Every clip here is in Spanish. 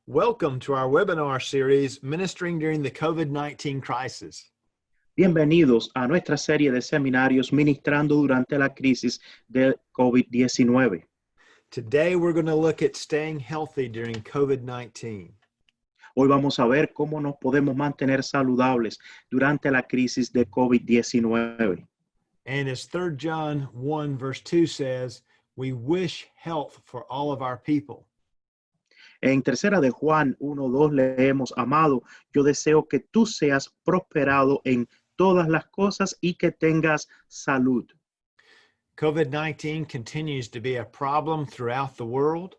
Welcome to our webinar series, Ministering During the COVID-19 Crisis. Bienvenidos a nuestra serie de seminarios ministrando durante la crisis del COVID-19. Today, we're going to look at staying healthy during COVID-19. Hoy vamos a ver cómo nos podemos mantener saludables durante la crisis de COVID-19. And as 3 John 1 verse 2 says, we wish health for all of our people. En tercera de Juan 1:2 leemos, amado, yo deseo que tú seas prosperado en todas las cosas y que tengas salud. COVID-19 continues to be a problem throughout the world.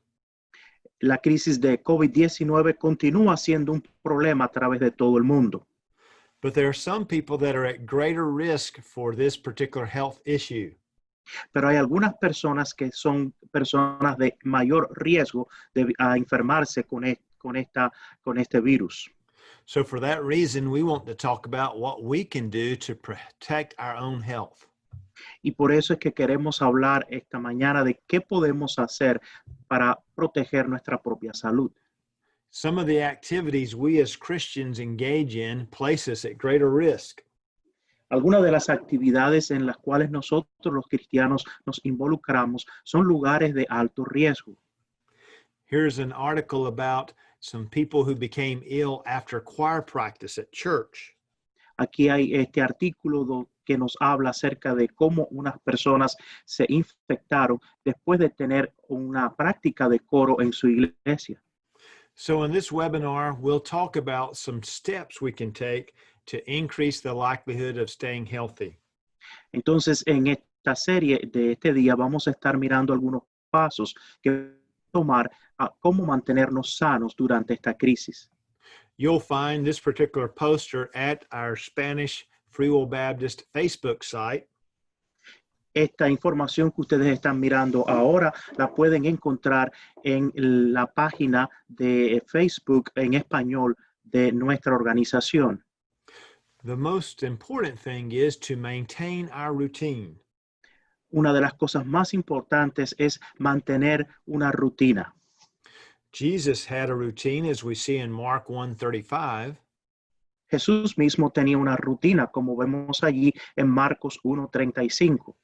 La crisis de COVID-19 continúa siendo un problema a través de todo el mundo. But there are some people that are at greater risk for this particular health issue. Pero hay algunas personas que son personas de mayor riesgo de enfermarse con este virus. So for that reason, we want to talk about what we can do to protect our own health. Y por eso es que queremos hablar esta mañana de qué podemos hacer para proteger nuestra propia salud. Some of the activities we as Christians engage in place us at greater risk. Algunas de las actividades en las cuales nosotros los cristianos nos involucramos son lugares de alto riesgo. Here's an article about some people who became ill after choir practice at church. Aquí hay este artículo que nos habla acerca de cómo unas personas se infectaron después de tener una práctica de coro en su iglesia. So in this webinar, we'll talk about some steps we can take to increase the likelihood of staying healthy. Entonces, en esta serie de este día vamos a estar mirando algunos pasos que tomar a cómo mantenernos sanos durante esta crisis. You'll find this particular poster at our Spanish Free Will Baptist Facebook site. Esta información que ustedes están mirando ahora la pueden encontrar en la página de Facebook en español de nuestra organización. The most important thing is to maintain our routine. Una de las cosas más importantes es mantener una rutina. Jesus had a routine, as we see in Mark 1:35. Jesús mismo tenía una rutina, como vemos allí en Marcos 1:35.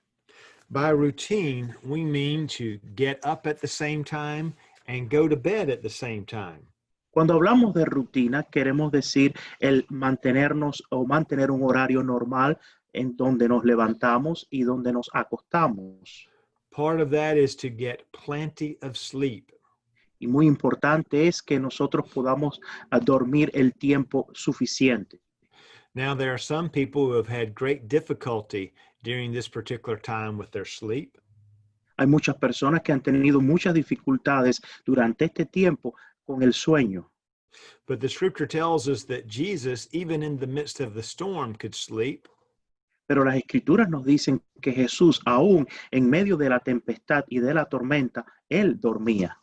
By routine, we mean to get up at the same time and go to bed at the same time. Cuando hablamos de rutina, queremos decir el mantenernos o mantener un horario normal en donde nos levantamos y donde nos acostamos. Part of that is to get plenty of sleep. Y muy importante es que nosotros podamos dormir el tiempo suficiente. Now, there are some people who have had great difficulty during this particular time with their sleep. Hay muchas personas que han tenido muchas dificultades durante este tiempo con el sueño. But the scripture tells us that Jesus, even in the midst of the storm, could sleep. Pero las escrituras nos dicen que Jesús, aún en medio de la tempestad y de la tormenta, él dormía.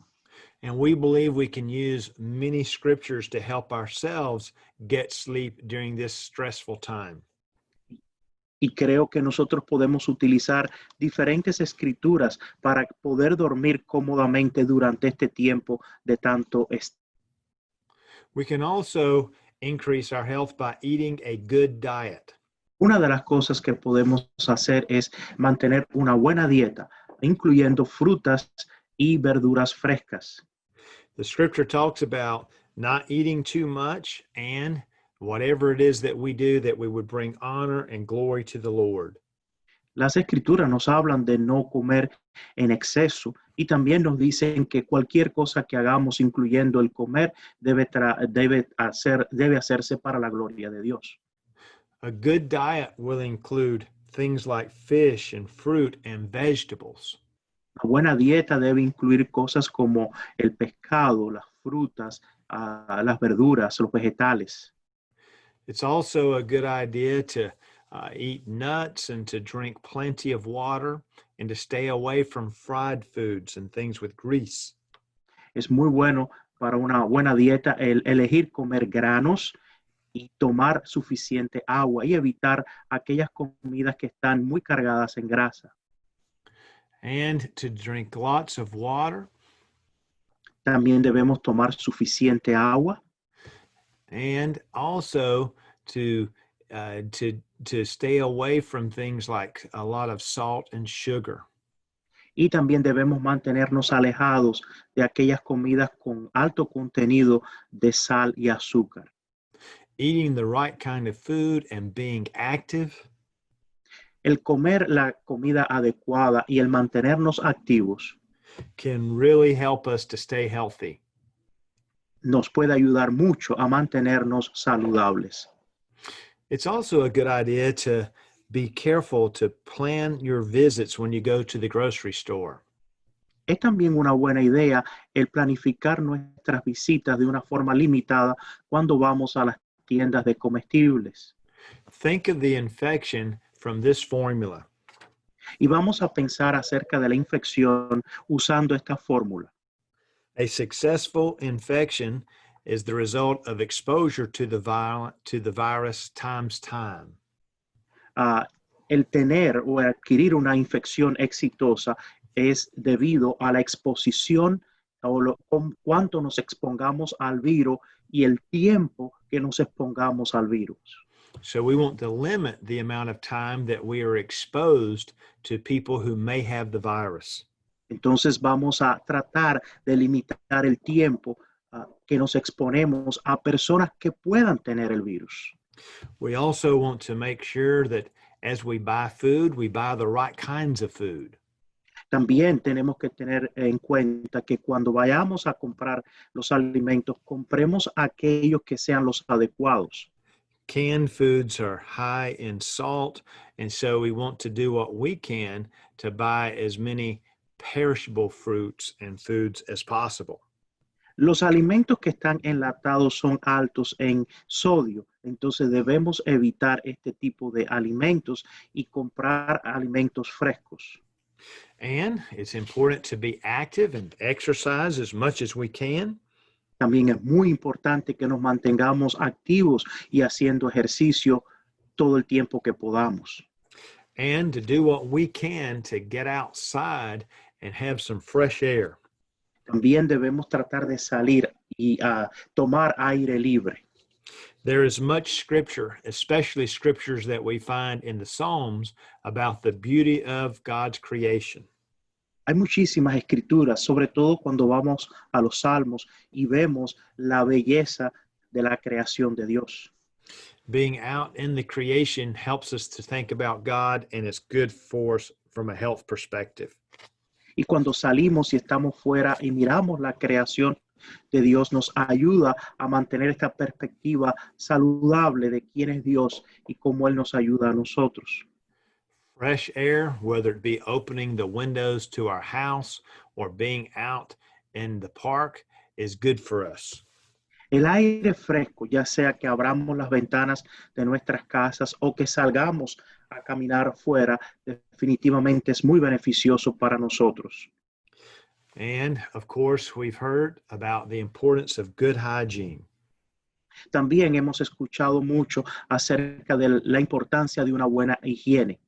And we believe we can use many scriptures to help ourselves get sleep during this stressful time. Y creo que nosotros podemos utilizar diferentes escrituras para poder dormir cómodamente durante este tiempo de tanto estrés. We can also increase our health by eating a good diet. Una de las cosas que podemos hacer es mantener una buena dieta, incluyendo frutas y verduras frescas. The scripture talks about not eating too much and whatever it is that we do, that we would bring honor and glory to the Lord. Las escrituras nos hablan de no comer en exceso y también nos dicen que cualquier cosa que hagamos, incluyendo el comer, debe hacerse para la gloria de Dios. A good diet will include things like fish and fruit and vegetables. Una buena dieta debe incluir cosas como el pescado, las frutas, las verduras, los vegetales. It's also a good idea to eat nuts and to drink plenty of water and to stay away from fried foods and things with grease. Es muy bueno para una buena dieta el elegir comer granos y tomar suficiente agua y evitar aquellas comidas que están muy cargadas en grasa. And to drink lots of water También debemos tomar suficiente agua and also to uh, to to stay away from things like a lot of salt and sugar. y también debemos mantenernos alejados de aquellas comidas con alto contenido de sal y azúcar. Eating the right kind of food and being active El comer la comida adecuada y el mantenernos activos can really help us to stay healthy. nos puede ayudar mucho a mantenernos saludables. It's also a good idea to be careful to plan your visits when you go to the grocery store. Es también una buena idea el planificar nuestras visitas de una forma limitada cuando vamos a las tiendas de comestibles. Think of the infection from this formula. Y vamos a pensar acerca de la infección usando esta fórmula. A successful infection is the result of exposure to the virus times time. El tener o adquirir una infección exitosa es debido a la exposición o cuánto nos expongamos al virus y el tiempo que nos expongamos al virus. So we want to limit the amount of time that we are exposed to people who may have the virus. Entonces vamos a tratar de limitar el tiempo que nos exponemos a personas que puedan tener el virus. We also want to make sure that as we buy food, we buy the right kinds of food. También tenemos que tener en cuenta que cuando vayamos a comprar los alimentos, compremos aquellos que sean los adecuados. Canned foods are high in salt, and so we want to do what we can to buy as many perishable fruits and foods as possible. Los alimentos que están enlatados son altos en sodio, entonces debemos evitar este tipo de alimentos y comprar alimentos frescos. And it's important to be active and exercise as much as we can. También es muy importante que nos mantengamos activos y haciendo ejercicio todo el tiempo que podamos. And to do what we can to get outside and have some fresh air. También debemos tratar de salir y tomar aire libre. There is much scripture, especially scriptures that we find in the Psalms, about the beauty of God's creation. Hay muchísimas escrituras, sobre todo cuando vamos a los salmos y vemos la belleza de la creación de Dios. Being out in the creation helps us to think about God, and it's good for us from a health perspective. Y cuando salimos y estamos fuera y miramos la creación de Dios, nos ayuda a mantener esta perspectiva saludable de quién es Dios y cómo Él nos ayuda a nosotros. Fresh air, whether it be opening the windows to our house or being out in the park, is good for us. El aire fresco, ya sea que abramos las ventanas de nuestras casas o que salgamos a caminar fuera, definitivamente es muy beneficioso para nosotros. And of course, we've heard about the importance of good hygiene. También hemos escuchado mucho acerca de la importancia de una buena higiene.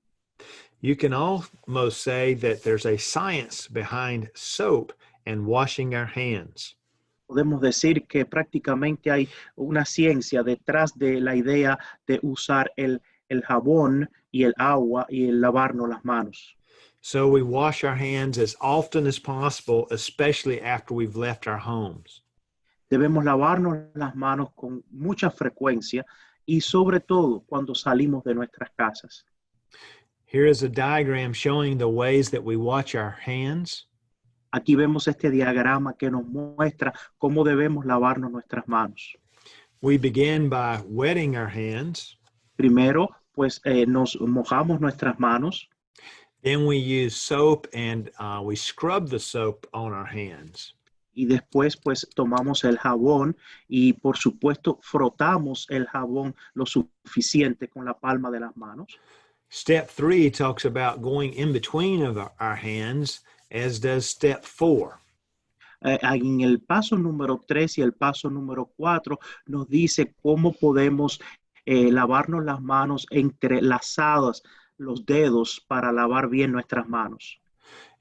You can almost say that there's a science behind soap and washing our hands. Podemos decir que prácticamente hay una ciencia detrás de la idea de usar el jabón y el agua y el lavarnos las manos. So we wash our hands as often as possible, especially after we've left our homes. Debemos lavarnos las manos con mucha frecuencia y sobre todo cuando salimos de nuestras casas. Here is a diagram showing the ways that we wash our hands. Aquí vemos este diagrama que nos muestra cómo debemos lavarnos nuestras manos. We begin by wetting our hands. Primero, pues nos mojamos nuestras manos. Then we use soap and we scrub the soap on our hands. Y después, pues tomamos el jabón y, por supuesto, frotamos el jabón lo suficiente con la palma de las manos. Step 3 talks about going in between of our hands, as does step 4. En el paso número 3 y el paso número 4 nos dice cómo podemos lavarnos las manos entrelazadas los dedos para lavar bien nuestras manos.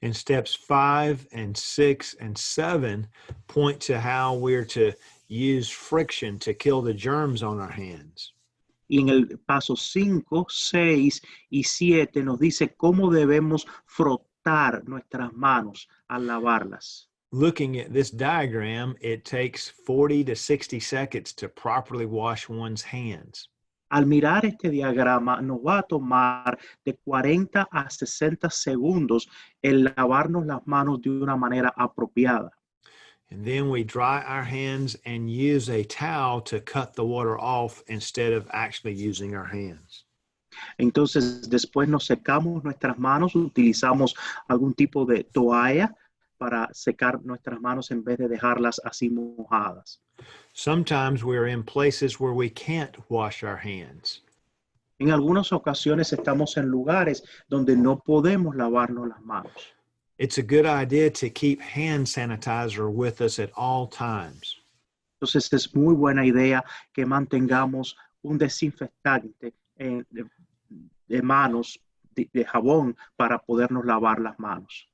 And steps 5 and 6 and 7 point to how we're to use friction to kill the germs on our hands. Y en el paso 5, 6 y 7 nos dice cómo debemos frotar nuestras manos al lavarlas. Looking at this diagram, it takes 40 to 60 seconds to properly wash one's hands. Al mirar este diagrama, nos va a tomar de 40 a 60 segundos el lavarnos las manos de una manera apropiada. And then we dry our hands and use a towel to cut the water off instead of actually using our hands. Entonces, después nos secamos nuestras manos, utilizamos algún tipo de toalla para secar nuestras manos en vez de dejarlas así mojadas. Sometimes we're in places where we can't wash our hands. En algunas ocasiones estamos en lugares donde no podemos lavarnos las manos. It's a good idea to keep hand sanitizer with us at all times. Entonces es muy buena idea que mantengamos un desinfectante de manos, de jabón, para podernos lavar las manos.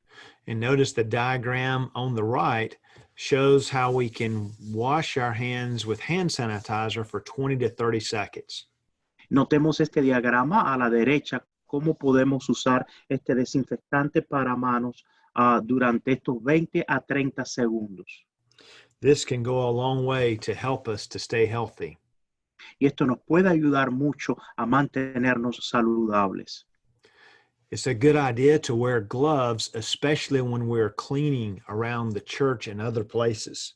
And notice the diagram on the right shows how we can wash our hands with hand sanitizer for 20 to 30 seconds. Notemos este diagrama a la derecha, cómo podemos usar este desinfectante para manos durante estos 20 a 30 segundos. This can go a long way to help us to stay healthy. Y esto nos puede ayudar mucho a mantenernos saludables. It's a good idea to wear gloves, especially when we're cleaning around the church and other places.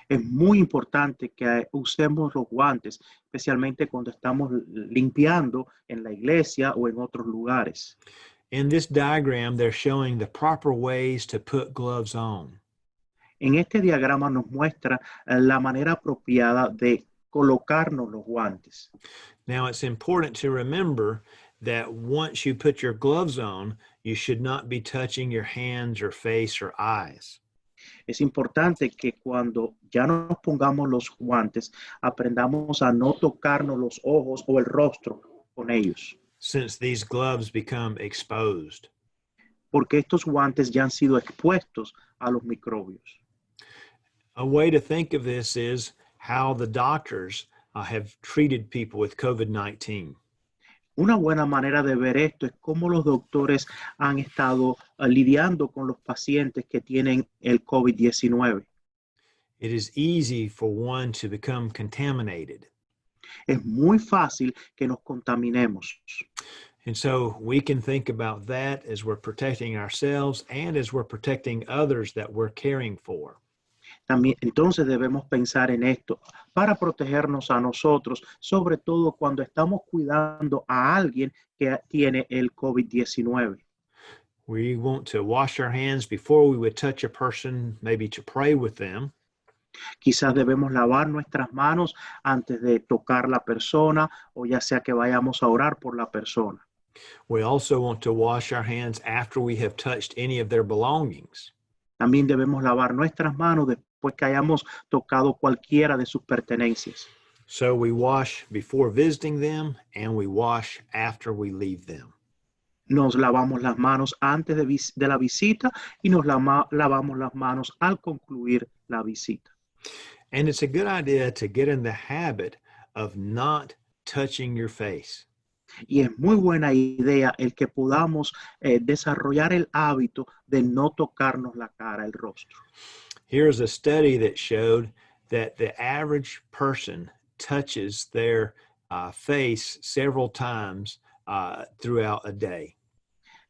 Es muy importante que usemos los guantes, especialmente cuando estamos limpiando en la iglesia o en otros lugares. In this diagram, they're showing the proper ways to put gloves on. En este diagrama nos muestra la manera apropiada de colocarnos los guantes. Now, it's important to remember that once you put your gloves on, you should not be touching your hands or face or eyes. Es importante que cuando ya nos pongamos los guantes, aprendamos a no tocarnos los ojos o el rostro con ellos, Since these gloves become exposed. porque estos guantes ya han sido expuestos a los microbios. A way to think of this is how the doctors have treated people with COVID-19. Una buena manera de ver esto es cómo los doctores han estado lidiando con los pacientes que tienen el COVID-19. It is easy for one to become contaminated. Es muy fácil que nos contaminemos. And so we can think about that as we're protecting ourselves and as we're protecting others that we're caring for. También, entonces debemos pensar en esto para protegernos a nosotros, sobre todo cuando estamos cuidando a alguien que tiene el COVID-19. We want to wash our hands before we would touch a person, maybe to pray with them. Quizás debemos lavar nuestras manos antes de tocar la persona o ya sea que vayamos a orar por la persona. We also want to wash our hands after we have touched any of their belongings. También debemos lavar nuestras manos después que hayamos tocado cualquiera de sus pertenencias. So we wash before visiting them and we wash after we leave them. Nos lavamos las manos antes de la visita y nos lavamos las manos al concluir la visita. And it's a good idea to get in the habit of not touching your face. Y es muy buena idea el que podamos desarrollar el hábito de no tocarnos la cara, el rostro. Here's a study that showed that the average person touches their face several times throughout a day.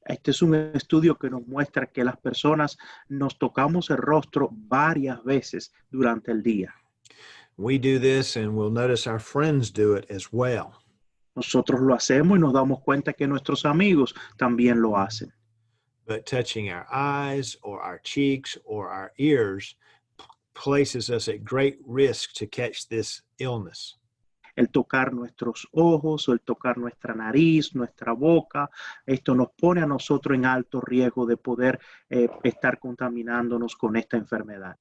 Este es un estudio que nos muestra que las personas nos tocamos el rostro varias veces durante el día. We do this and we'll notice our friends do it as well. Nosotros lo hacemos y nos damos cuenta que nuestros amigos también lo hacen. But touching our eyes or our cheeks or our ears places us at great risk to catch this illness. El tocar nuestros ojos o el tocar nuestra nariz, nuestra boca, esto nos pone a nosotros en alto riesgo de poder estar contaminándonos con esta enfermedad.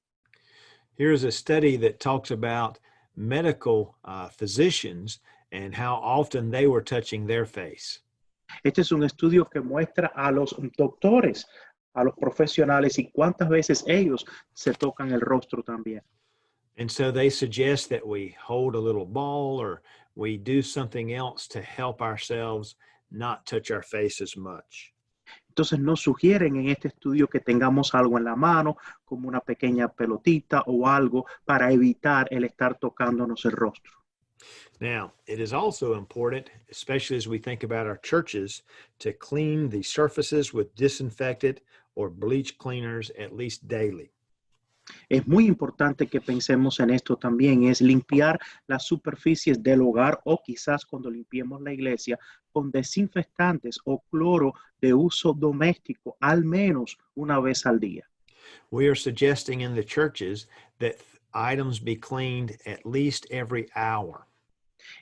Here's a study that talks about medical physicians and how often they were touching their face. Este es un estudio que muestra a los doctores a los profesionales y cuántas veces ellos se tocan el rostro también. And so they suggest that we hold a little ball or we do something else to help ourselves not touch our face as much. Entonces nos sugieren en este estudio que tengamos algo en la mano, como una pequeña pelotita o algo para evitar el estar tocándonos el rostro. Now, it is also important, especially as we think about our churches, to clean the surfaces with disinfectant or bleach cleaners at least daily. Es muy importante que pensemos en esto también, es limpiar las superficies del hogar o quizás cuando limpiemos la iglesia con desinfectantes o cloro de uso doméstico al menos una vez al día. We are suggesting in the churches that items be cleaned at least every hour.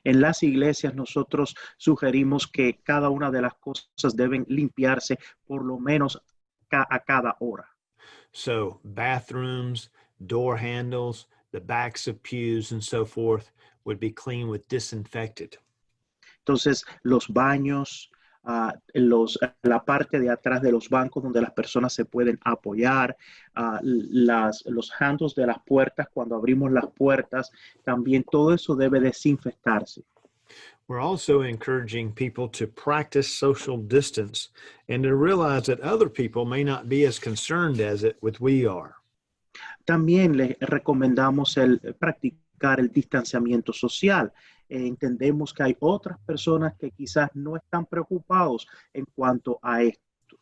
En las iglesias nosotros sugerimos que cada una de las cosas deben limpiarse por lo menos a cada hora. So bathrooms, door handles, the backs of pews, and so forth would be cleaned with disinfectant. Entonces, los baños, la parte de atrás de los bancos donde las personas se pueden apoyar, los handles de las puertas, cuando abrimos las puertas, también todo eso debe desinfectarse. We're also encouraging people to practice social distance and to realize that other people may not be as concerned as it with we are. También les recomendamos el practicar el distanciamiento social. Entendemos que hay otras personas que quizás no están preocupados en cuanto a esto.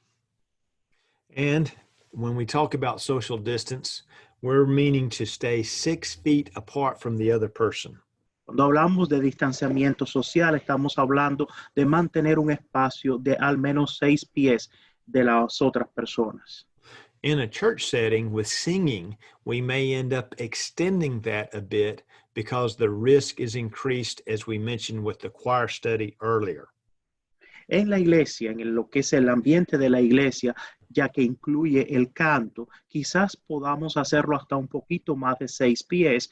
And when we talk about social distance, we're meaning to stay 6 feet apart from the other person. Cuando hablamos de distanciamiento social, estamos hablando de mantener un espacio de al menos 6 pies de las otras personas. In a church setting with singing, we may end up extending that a bit because the risk is increased, as we mentioned with the choir study earlier. En la iglesia, en lo que es el ambiente de la iglesia, ya que incluye el canto, quizás podamos hacerlo hasta un poquito más de 6 pies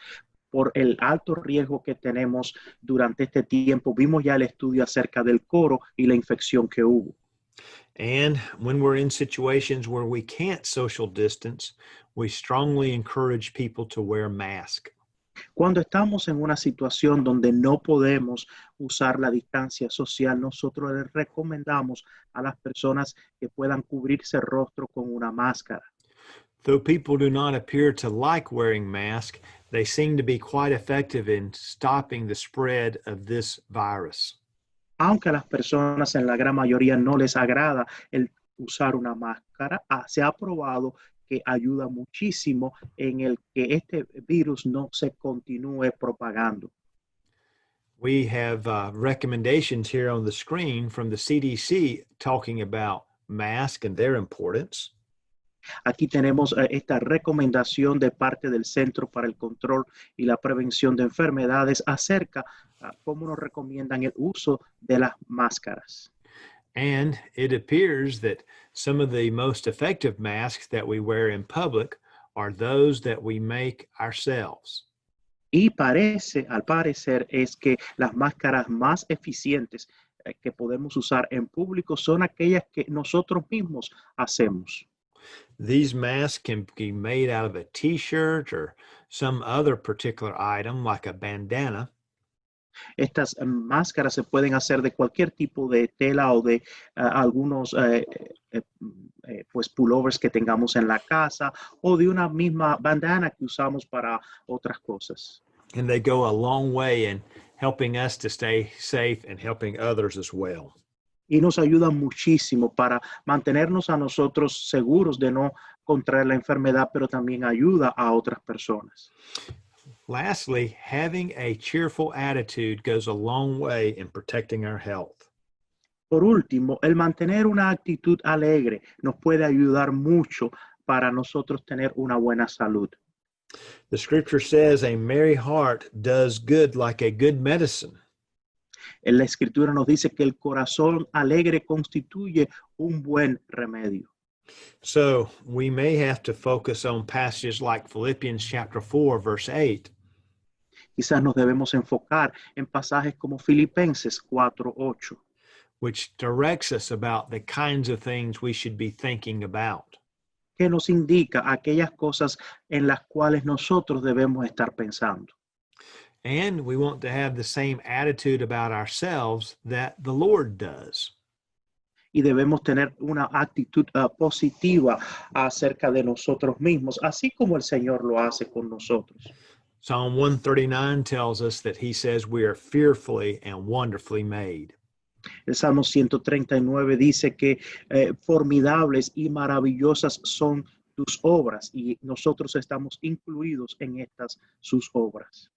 por el alto riesgo que tenemos durante este tiempo. Vimos ya el estudio acerca del coro y la infección que hubo. And when we're in situations where we can't social distance, we strongly encourage people to wear masks. Cuando estamos en una situación donde no podemos usar la distancia social, nosotros les recomendamos a las personas que puedan cubrirse el rostro con una máscara. Though people do not appear to like wearing masks, they seem to be quite effective in stopping the spread of this virus. Aunque a las personas en la gran mayoría no les agrada el usar una máscara, se ha probado que ayuda muchísimo en el que este virus no se continúe propagando. We have recommendations here on the screen from the CDC talking about masks and their importance. Aquí tenemos esta recomendación de parte del Centro para el Control y la Prevención de Enfermedades acerca cómo nos recomiendan el uso de las máscaras. And it appears that some of the most effective masks that we wear in public are those that we make ourselves. Y al parecer, es que las máscaras más eficientes que podemos usar en público son aquellas que nosotros mismos hacemos. These masks can be made out of a t-shirt or some other particular item like a bandana. Estas máscaras se pueden hacer de cualquier tipo de tela o de algunos pues pullovers que tengamos en la casa o de una misma bandana que usamos para otras cosas. And they go a long way in helping us to stay safe and helping others as well. Y nos ayudan muchísimo para mantenernos a nosotros seguros de no contraer la enfermedad, pero también ayuda a otras personas. Lastly, having a cheerful attitude goes a long way in protecting our health. Por último, el mantener una actitud alegre nos puede ayudar mucho para nosotros tener una buena salud. The scripture says a merry heart does good like a good medicine. En la escritura nos dice que el corazón alegre constituye un buen remedio. So we may have to focus on passages like Philippians chapter 4, verse 8. Quizás nos debemos enfocar en pasajes como Filipenses 4:8, which directs us about the kinds of things we should be thinking about. que nos indica aquellas cosas en las cuales nosotros debemos estar pensando. And we want to have the same attitude about ourselves that the Lord does. Y debemos tener una actitud positiva acerca de nosotros mismos, así como el Señor lo hace con nosotros. Psalm 139 tells us that he says we are fearfully and wonderfully made. El Salmo 139 dice que formidables y maravillosas son tus obras y nosotros estamos incluidos en estas sus obras.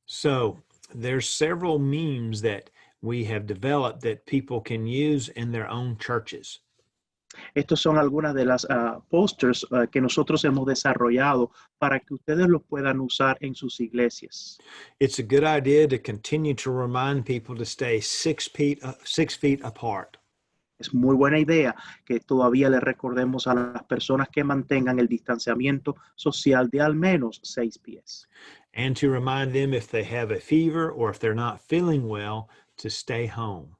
So there's several memes that we have developed that people can use in their own churches. Estos son algunas de las posters que nosotros hemos desarrollado para que ustedes los puedan usar en sus iglesias. It's a good idea to continue to remind people to stay 6 feet apart. Es muy buena idea que todavía le recordemos a las personas que mantengan el distanciamiento social de al menos 6 pies. And to remind them if they have a fever or if they're not feeling well to stay home.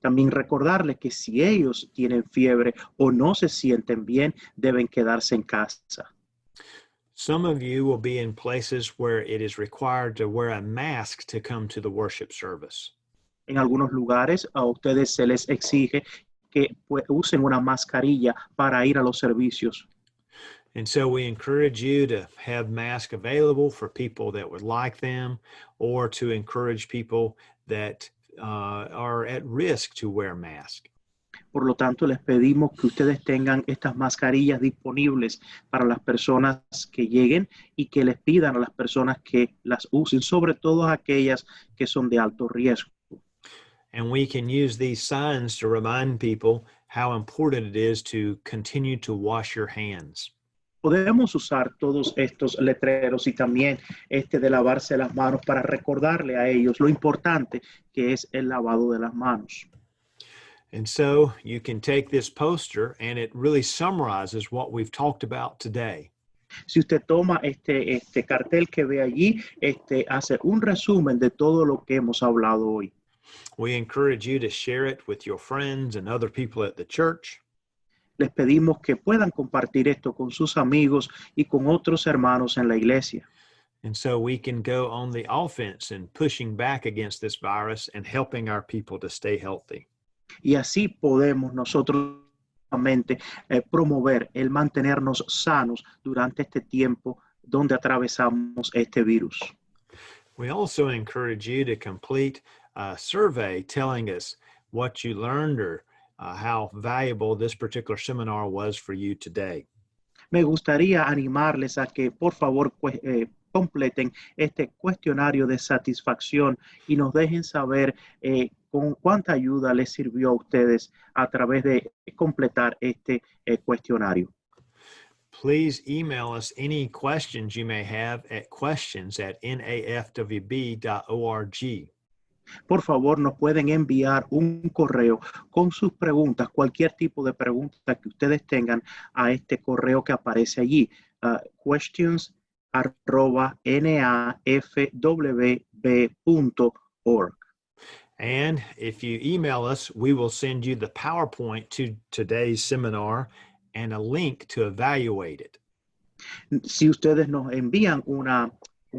También recordarles que si ellos tienen fiebre o no se sienten bien, deben quedarse en casa. Some of you will be in places where it is required to wear a mask to come to the worship service. En algunos lugares a ustedes se les exige que usen una mascarilla para ir a los servicios. And so we encourage you to have masks available for people that would like them, or to encourage people that are at risk to wear masks. Por lo tanto, les pedimos que ustedes tengan estas mascarillas disponibles para las personas que lleguen y que les pidan a las personas que las usen, sobre todo aquellas que son de alto riesgo. And we can use these signs to remind people how important it is to continue to wash your hands. Podemos usar todos estos letreros y también de lavarse las manos para recordarle a ellos lo importante que es el lavado de las manos. And so you can take this poster and it really summarizes what we've talked about today. Si usted toma este cartel que ve allí, hace un resumen de todo lo que hemos hablado hoy. We encourage you to share it with your friends and other people at the church. Les pedimos que puedan compartir esto con sus amigos y con otros hermanos en la iglesia. And so we can go on the offense in pushing back against this virus and helping our people to stay healthy. Y así podemos nosotros promover el mantenernos sanos durante este tiempo donde atravesamos este virus. We also encourage you to complete a survey telling us what you learned or how valuable this particular seminar was for you today. Me gustaría animarles a que por favor completen este cuestionario de satisfacción y nos dejen saber con cuánta ayuda les sirvió a ustedes a través de completar este cuestionario. Please email us any questions you may have at questions@nafwb.org. Por favor, nos pueden enviar un correo con sus preguntas, cualquier tipo de pregunta que ustedes tengan a este correo que aparece allí, questions@nafwb.org. And if you email us, we will send you the PowerPoint to today's seminar and a link to evaluate it. Si ustedes nos envían un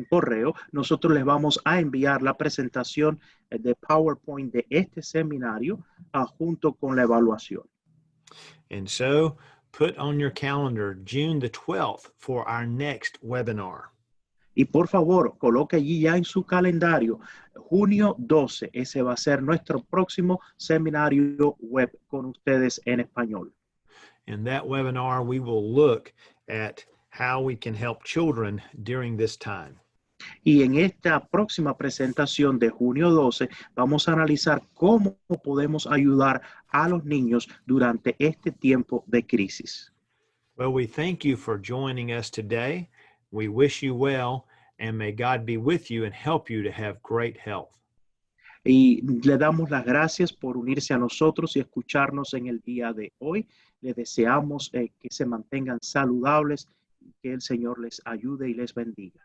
correo, nosotros les vamos a enviar la presentación de PowerPoint de este seminario junto con la evaluación. And so put on your calendar June the 12th for our next webinar. Y por favor, coloque allí ya en su calendario, junio 12, ese va a ser nuestro próximo seminario web con ustedes en español. In that webinar, we will look at how we can help children during this time. Y en esta próxima presentación de junio 12, vamos a analizar cómo podemos ayudar a los niños durante este tiempo de crisis. Well, we thank you for joining us today. We wish you well, and may God be with you and help you to have great health. Y le damos las gracias por unirse a nosotros y escucharnos en el día de hoy. Le deseamos que se mantengan saludables y que el Señor les ayude y les bendiga.